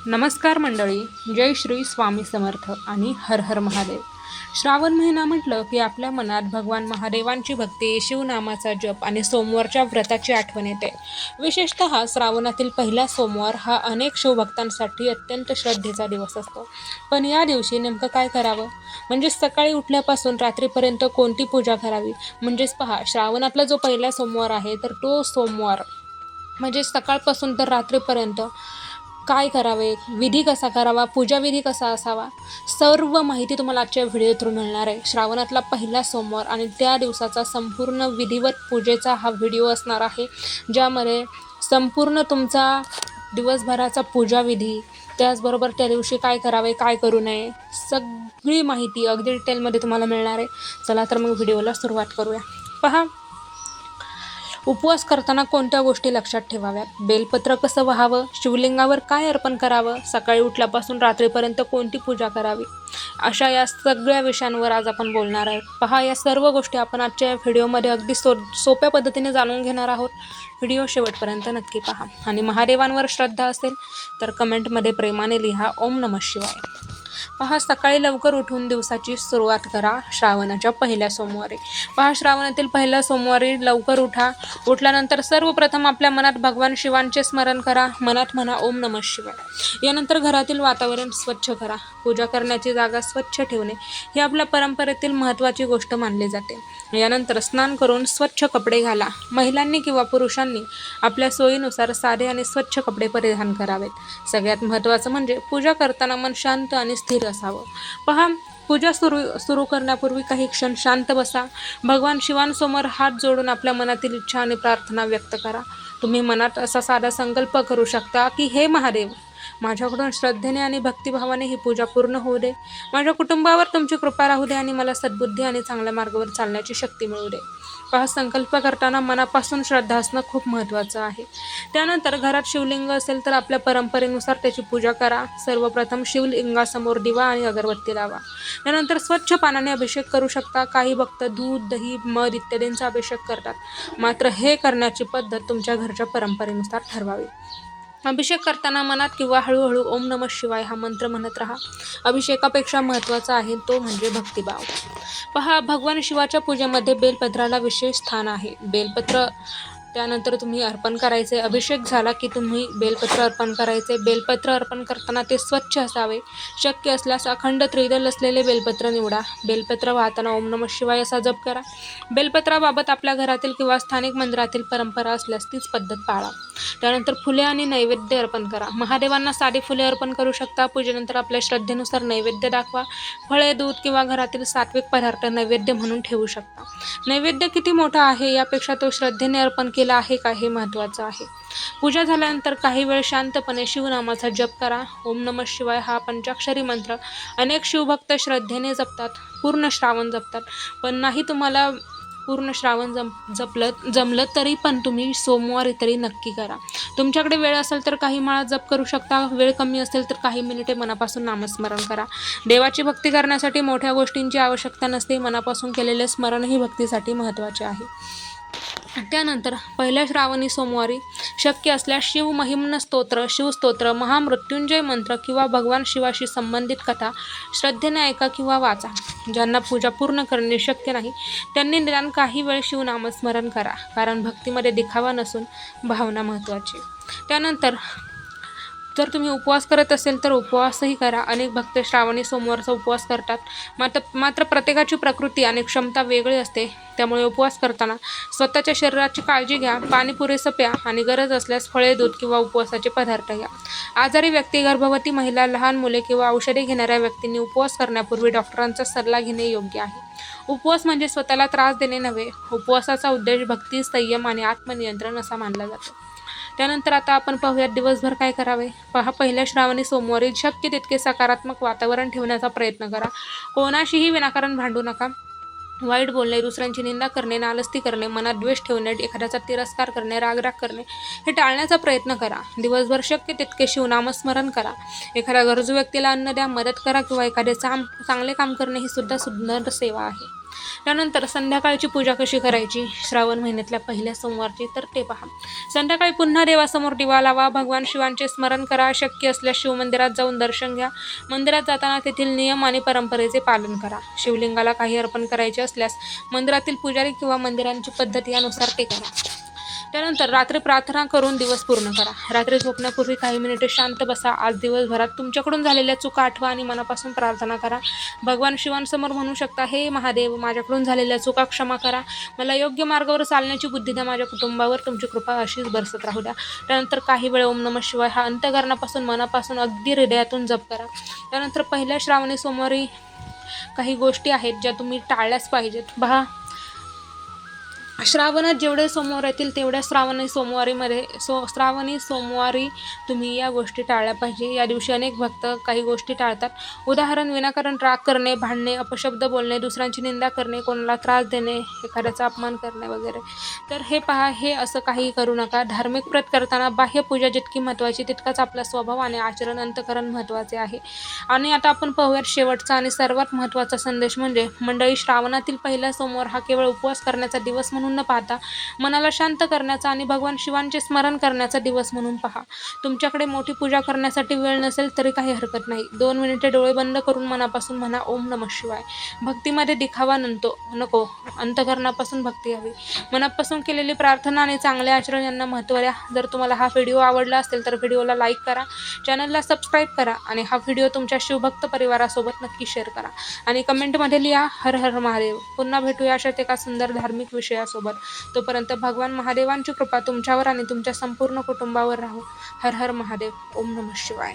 नमस्कार मंडळी. जय श्री स्वामी समर्थ आणि हर हर महादेव. श्रावण महिना म्हटलं की आपल्या मनात भगवान महादेवांची भक्ती, शिवनामाचा जप आणि सोमवारच्या व्रताची आठवण येते. विशेषतः श्रावणातील पहिला सोमवार हा अनेक शिवभक्तांसाठी अत्यंत श्रद्धेचा दिवस असतो. पण या दिवशी नेमकं काय करावं, म्हणजेच सकाळी उठल्यापासून रात्रीपर्यंत कोणती पूजा करावी. म्हणजेच पहा, श्रावणातला जो पहिला सोमवार आहे तर तो सोमवार म्हणजे सकाळपासून तर रात्रीपर्यंत काय करावे, विधी कसा करावा, पूजाविधी कसा असावा, सर्व माहिती तुम्हाला आजच्या व्हिडिओ थ्रू मिळणार आहे. श्रावणातला पहिला सोमवार आणि त्या दिवसाचा संपूर्ण विधिवत पूजेचा हा व्हिडिओ असणार आहे, ज्यामध्ये संपूर्ण तुमचा दिवसभराचा पूजाविधी, त्याचबरोबर त्या दिवशी काय करावे, काय करू नये, सगळी माहिती अगदी डिटेलमध्ये तुम्हाला मिळणार आहे. चला तर मग व्हिडिओला सुरुवात करूया. पहा, उपवास करताना कोणत्या गोष्टी लक्षात ठेवाव्यात, बेलपत्र कसं व्हावं, शिवलिंगावर काय अर्पण करावं, सकाळी उठल्यापासून रात्रीपर्यंत कोणती पूजा करावी, अशा या सगळ्या विषयांवर आज आपण बोलणार आहोत. पहा, या सर्व गोष्टी आपण आजच्या या व्हिडिओमध्ये अगदी सोप्या पद्धतीने जाणून घेणार आहोत. व्हिडिओ शेवटपर्यंत नक्की पहा आणि महादेवांवर श्रद्धा असेल तर कमेंटमध्ये प्रेमाने लिहा ओम नमः शिवाय. पहा, सकाळी लवकर उठून दिवसाची सुरुवात करा श्रावणाच्या पहिल्या सोमवारी. पहा, श्रावणातील पहिल्या सोमवारी लवकर उठा. उठल्यानंतर सर्वप्रथम आपल्या मनात भगवान शिवांचे स्मरण करा. मनात म्हणा ओम नमः शिवाय. यानंतर घरातील वातावरण स्वच्छ करा. पूजा करण्याची जागा स्वच्छ ठेवणे ही आपल्या परंपरेतील महत्त्वाची गोष्ट मानली जाते. यानंतर स्नान करून स्वच्छ कपडे घाला. महिलांनी किंवा पुरुषांनी आपल्या सोयीनुसार साधे आणि स्वच्छ कपडे परिधान करावेत. सगळ्यात महत्त्वाचं म्हणजे पूजा करताना मन शांत आणि स्थिर असावं. पहा, पूजा सुरू करण्यापूर्वी काही क्षण शांत बसा. भगवान शिवांसमोर हात जोडून आपल्या मनातील इच्छा आणि प्रार्थना व्यक्त करा. तुम्ही मनात असा साधा संकल्प करू शकता की हे महादेव, माझ्याकडून श्रद्धेने आणि भक्तिभावाने ही पूजा पूर्ण होऊ दे. माझ्या कुटुंबावर तुमची कृपा राहू दे आणि मला सद्बुद्धी आणि चांगल्या मार्गावर चालण्याची शक्ती मिळू दे. पहा, संकल्प करताना मनापासून श्रद्धा असणं खूप महत्त्वाचं आहे. त्यानंतर घरात शिवलिंग असेल तर आपल्या परंपरेनुसार त्याची पूजा करा. सर्वप्रथम शिवलिंगासमोर दिवा आणि अगरबत्ती लावा. त्यानंतर स्वच्छ पाण्याने अभिषेक करू शकता. काही भक्त दूध, दही, मध इत्यादींचा अभिषेक करतात, मात्र हे करण्याची पद्धत तुमच्या घरच्या परंपरेनुसार ठरवावी. अभिषेक करताना मनात किंवा हळूहळू ओम नमः शिवाय हा मंत्र म्हणत राहा. अभिषेकापेक्षा महत्त्वाचा आहे तो म्हणजे भक्तिभाव. पहा, भगवान शिवाच्या पूजेमध्ये बेलपत्राला विशेष स्थान आहे. बेलपत्र त्यानंतर तुम्ही अर्पण करायचे. अभिषेक झाला की तुम्ही बेलपत्र अर्पण करायचे. बेलपत्र अर्पण करताना ते स्वच्छ असावे. शक्य असल्यास अखंड त्रिदल असलेले बेलपत्र निवडा. बेलपत्र वाहताना ओम नमः शिवाय असा जप करा. बेलपत्राबाबत आपल्या घरातील किंवा स्थानिक मंदिरातील परंपरा असल्यास तीच पद्धत पाळा. त्यानंतर फुले आणि नैवेद्य अर्पण करा. महादेवांना साधी फुले अर्पण करू शकता. पूजेनंतर आपल्या श्रद्धेनुसार नैवेद्य दाखवा. फळे, दूध किंवा घरातील सात्विक पदार्थ नैवेद्य म्हणून ठेवू शकता. नैवेद्य किती मोठा आहे यापेक्षा तो श्रद्धेने अर्पण केला आहे का हे महत्त्वाचं आहे. पूजा झाल्यानंतर काही वेळ शांतपणे शिवनामाचा जप करा. ओम नमः शिवाय हा पंचाक्षरी मंत्र अनेक शिवभक्त श्रद्धेने जपतात, पूर्ण श्रावण जपतात. पण नाही तुम्हाला पूर्ण श्रावण जमलं तरी पण तुम्ही सोमवारी तरी नक्की करा. तुमच्याकडे वेळ असेल तर काही माळा जप करू शकता. वेळ कमी असेल तर काही मिनिटे मनापासून नामस्मरण करा. देवाची भक्ती करण्यासाठी मोठ्या गोष्टींची आवश्यकता नसते. मनापासून केलेले स्मरणही भक्तीसाठी महत्त्वाचे आहे. त्यानंतर पहिल्या श्रावणी सोमवारी शक्य असल्यास शिवमहिम्न स्तोत्र, शिवस्तोत्र, महामृत्युंजय मंत्र किंवा भगवान शिवाशी संबंधित कथा श्रद्धेने ऐका किंवा वाचा. ज्यांना पूजा पूर्ण करणे शक्य नाही त्यांनी निदान काही वेळ शिवनामस्मरण करा, कारण भक्तीमध्ये दिखावा नसून भावना महत्त्वाची. त्यानंतर जर तुम्ही उपवास करत असेल तर उपवासही करा. अनेक भक्त श्रावणी सोमवारचा उपवास करतात, मात्र प्रत्येकाची प्रकृती आणि क्षमता वेगळी असते. त्यामुळे उपवास करताना स्वतःच्या शरीराची काळजी घ्या. पाणी पुरेसं प्या आणि गरज असल्यास फळे, दूध किंवा उपवासाचे पदार्थ घ्या. आजारी व्यक्ती, गर्भवती महिला, लहान मुले किंवा औषधे घेणाऱ्या व्यक्तींनी उपवास करण्यापूर्वी डॉक्टरांचा सल्ला घेणे योग्य आहे. उपवास म्हणजे स्वतःला त्रास देणे नव्हे. उपवासाचा उद्देश भक्ती, संयम आणि आत्मनियंत्रण असा मानला जातो. त्यानंतर आता आपण पाहूयात दिवसभर काय करावे. पहा, पहिल्या श्रावणी सोमवारी शक्य तितके सकारात्मक वातावरण ठेवण्याचा प्रयत्न करा. कोणाशीही विनाकारण भांडू नका. वाईट बोलणे, दुसऱ्यांची निंदा करणे, नालस्ती करणे, मनात द्वेष ठेवणे, एखाद्याचा तिरस्कार करणे, रागराग करणे हे टाळण्याचा प्रयत्न करा. दिवसभर शक्य तितके शिवनामस्मरण करा. एखाद्या गरजू व्यक्तीला अन्न द्या, मदत करा किंवा एखादे चांगले काम करणे ही सुद्धा सुंदर सेवा आहे. त्यानंतर संध्याकाळची पूजा कशी करायची श्रावण महिन्यातल्या पहिल्या सोमवारची, तर ते पहा. संध्याकाळी पुन्हा देवासमोर दिवा लावा, भगवान शिवांचे स्मरण करा, शक्य असल्यास शिवमंदिरात जाऊन दर्शन घ्या. मंदिरात जाताना तेथील नियम आणि परंपरेचे पालन करा. शिवलिंगाला काही अर्पण करायचे असल्यास मंदिरातील पुजारी किंवा मंदिरांची पद्धत यानुसार ते करा. त्यानंतर रात्री प्रार्थना करून दिवस पूर्ण करा. रात्री झोपण्यापूर्वी काही मिनिटे शांत बसा. आज दिवसभरात तुमच्याकडून झालेल्या चुका आठवा आणि मनापासून प्रार्थना करा. भगवान शिवांसमोर म्हणू शकता, हे महादेव, माझ्याकडून झालेल्या चुका क्षमा करा. मला योग्य मार्गावर चालण्याची बुद्धी द्या. माझ्या कुटुंबावर तुमची कृपा अशीच बरसत राहू द्या. त्यानंतर काही वेळ ओम नमः शिवाय हा अंतःकरणापासून, मनापासून, अगदी हृदयातून जप करा. त्यानंतर पहिल्या श्रावणी सोमवारी काही गोष्टी आहेत ज्या तुम्ही टाळल्याच पाहिजेत. पहा, श्रावणात जेवढे सोमवार येतील तेवढ्या श्रावणी सोमवारी तुम्ही या गोष्टी टाळल्या पाहिजे. या दिवशी अनेक भक्त काही गोष्टी टाळतात. उदाहरण, विनाकारण राग करणे, भांडणे, अपशब्द बोलणे, दुसऱ्यांची निंदा करणे, कोणाला त्रास देणे, एखाद्याचा अपमान करणे वगैरे. तर हे पहा, हे असं काही करू नका. धार्मिक व्रत करताना बाह्य पूजा जितकी महत्त्वाची तितकाच आपला स्वभाव आणि आचरण, अंतःकरण महत्त्वाचे आहे. आणि आता आपण पाहूयात शेवटचा आणि सर्वात महत्त्वाचा संदेश म्हणजे मंडळी, श्रावणातील पहिला सोमवार हा केवळ उपवास करण्याचा दिवस म्हणून न पाहता मनाला शांत करण्याचा आणि भगवान शिवांचे स्मरण करण्याचा दिवस म्हणून पहा. तुमच्याकडे मोठी पूजा करण्यासाठी वेळ नसेल तरी काही हरकत नाही. 2 मिनिटे डोळे बंद करून मनापासून म्हणा, ओम नमः शिवाय. भक्तीमध्ये दिखावा नको, अंतःकरणापासून भक्ती हवी. मनापासून केलेली प्रार्थना आणि चांगले आचरण यांना महत्त्व द्या. जर तुम्हाला हा व्हिडिओ आवडला असेल तर व्हिडिओला लाईक करा, चॅनलला सबस्क्राईब करा आणि हा व्हिडिओ तुमच्या शिवभक्त परिवारासोबत नक्की शेअर करा. आणि कमेंटमध्ये लिहा, हर हर महादेव. पुन्हा भेटूया अशाच एका सुंदर धार्मिक विषयासोबत. तोपर्यंत भगवान महादेवांची कृपा तुमच्यावर आणि तुमच्या संपूर्ण कुटुंबावर राहो. हर हर महादेव. ओम नमः शिवाय.